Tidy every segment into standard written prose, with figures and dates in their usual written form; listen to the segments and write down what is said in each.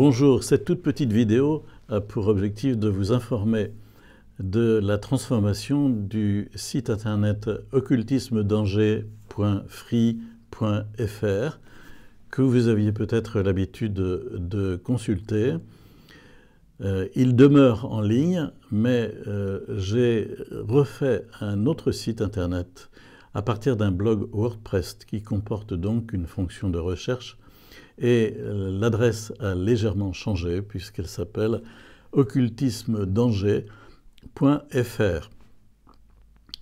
Bonjour, cette toute petite vidéo a pour objectif de vous informer de la transformation du site internet occultismedanger.free.fr que vous aviez peut-être l'habitude de consulter. Il demeure en ligne, mais j'ai refait un autre site internet à partir d'un blog WordPress qui comporte donc une fonction de recherche. Et l'adresse a légèrement changé puisqu'elle s'appelle occultismedanger.fr.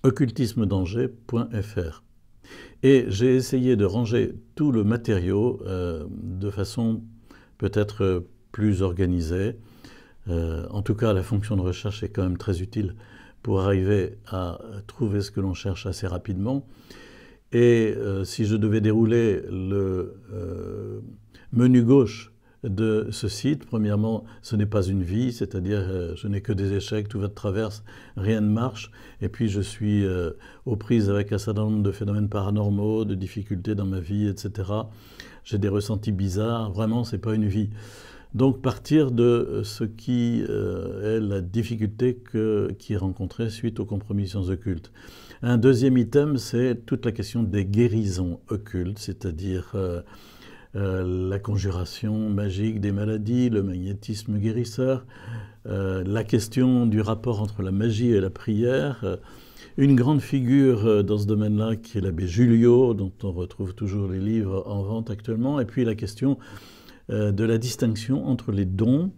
occultismedanger.fr. Et j'ai essayé de ranger tout le matériau de façon peut-être plus organisée. En tout cas, la fonction de recherche est quand même très utile pour arriver à trouver ce que l'on cherche assez rapidement. Et si je devais dérouler le menu gauche de ce site, premièrement, ce n'est pas une vie, c'est-à-dire je n'ai que des échecs, tout va de travers, rien ne marche. Et puis je suis aux prises avec un certain nombre de phénomènes paranormaux, de difficultés dans ma vie, etc. J'ai des ressentis bizarres, vraiment, ce n'est pas une vie. Donc partir de ce qui est la difficulté qui est rencontrée suite aux compromissions occultes. Un deuxième item, c'est toute la question des guérisons occultes, c'est-à-dire la conjuration magique des maladies, le magnétisme guérisseur, la question du rapport entre la magie et la prière, une grande figure dans ce domaine-là qui est l'abbé Julio, dont on retrouve toujours les livres en vente actuellement, et puis la question de la distinction entre les dons,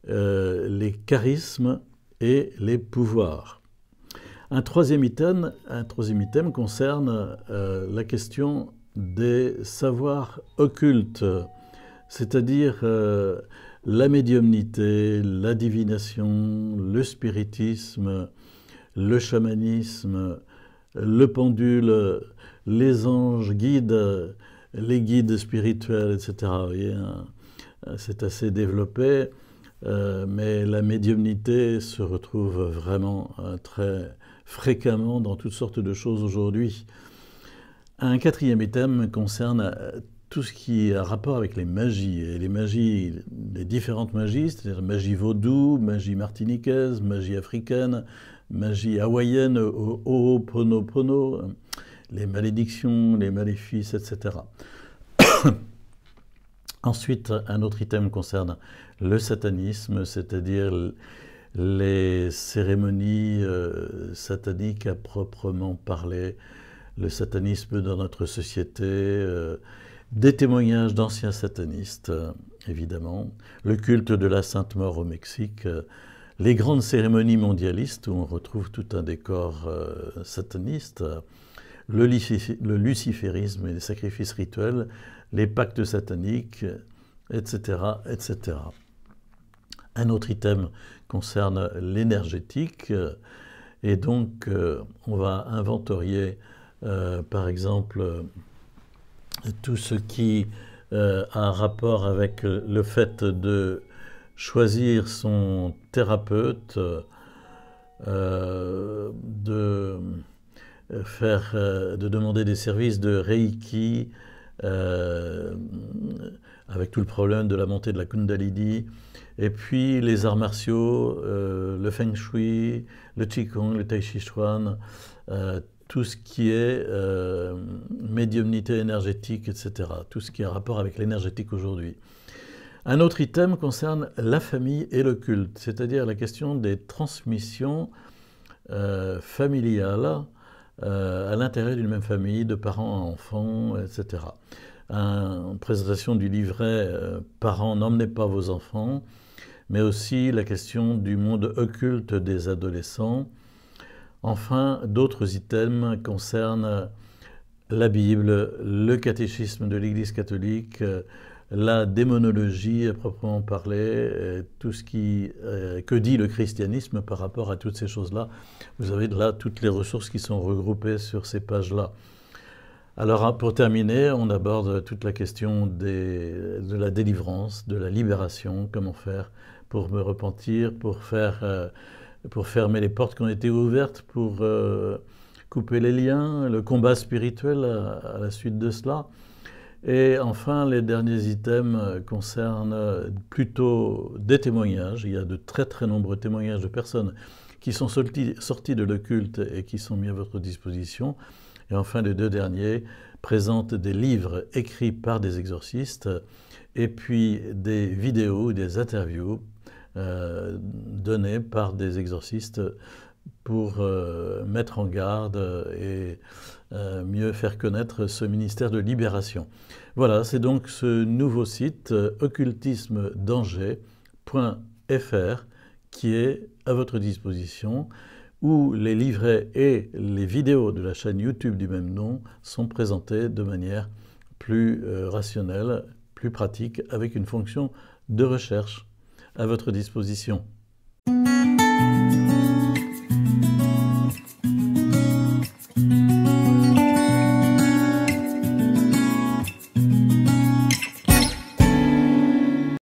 les charismes et les pouvoirs. Un troisième item concerne la question des savoirs occultes, c'est-à-dire la médiumnité, la divination, le spiritisme, le chamanisme, le pendule, les anges guides, les guides spirituels, etc. C'est assez développé, mais la médiumnité se retrouve vraiment très fréquemment dans toutes sortes de choses aujourd'hui. Un quatrième item concerne tout ce qui a rapport avec les magies, et les magies, les différentes magies, c'est-à-dire magie vaudou, magie martiniquaise, magie africaine, magie hawaïenne, Ho'oponopono, les malédictions, les maléfices, etc. Ensuite, un autre item concerne le satanisme, c'est-à-dire les cérémonies sataniques à proprement parler, le satanisme dans notre société, des témoignages d'anciens satanistes, évidemment, le culte de la Sainte Mort au Mexique, les grandes cérémonies mondialistes où on retrouve tout un décor sataniste, le luciférisme et les sacrifices rituels, les pactes sataniques, etc., etc. Un autre item concerne l'énergétique, et donc on va inventorier par exemple tout ce qui a un rapport avec le fait de choisir son thérapeute, de demander des services de Reiki, avec tout le problème de la montée de la Kundalini, et puis les arts martiaux, le Feng Shui, le Qigong, le Tai Chi Chuan, tout ce qui est médiumnité énergétique, etc. Tout ce qui a rapport avec l'énergétique aujourd'hui. Un autre item concerne la famille et le culte, c'est-à-dire la question des transmissions familiales à l'intérieur d'une même famille, de parents à enfants, etc. Une présentation du livret « Parents, n'emmenez pas vos enfants », mais aussi la question du monde occulte des adolescents. Enfin, d'autres items concernent la Bible, le catéchisme de l'Église catholique, la démonologie à proprement parler, tout ce que dit le christianisme par rapport à toutes ces choses-là. Vous avez là toutes les ressources qui sont regroupées sur ces pages-là. Alors pour terminer, on aborde toute la question de la délivrance, de la libération, comment faire pour me repentir, pour fermer les portes qui ont été ouvertes, pour couper les liens, le combat spirituel à la suite de cela. Et enfin, les derniers items concernent plutôt des témoignages. Il y a de très très nombreux témoignages de personnes qui sont sorties de l'occulte et qui sont mis à votre disposition. Et enfin, les deux derniers présentent des livres écrits par des exorcistes et puis des vidéos, des interviews données par des exorcistes pour mettre en garde et mieux faire connaître ce ministère de libération. Voilà, c'est donc ce nouveau site occultisme-danger.fr qui est à votre disposition, où les livrets et les vidéos de la chaîne YouTube du même nom sont présentés de manière plus rationnelle, plus pratique, avec une fonction de recherche à votre disposition.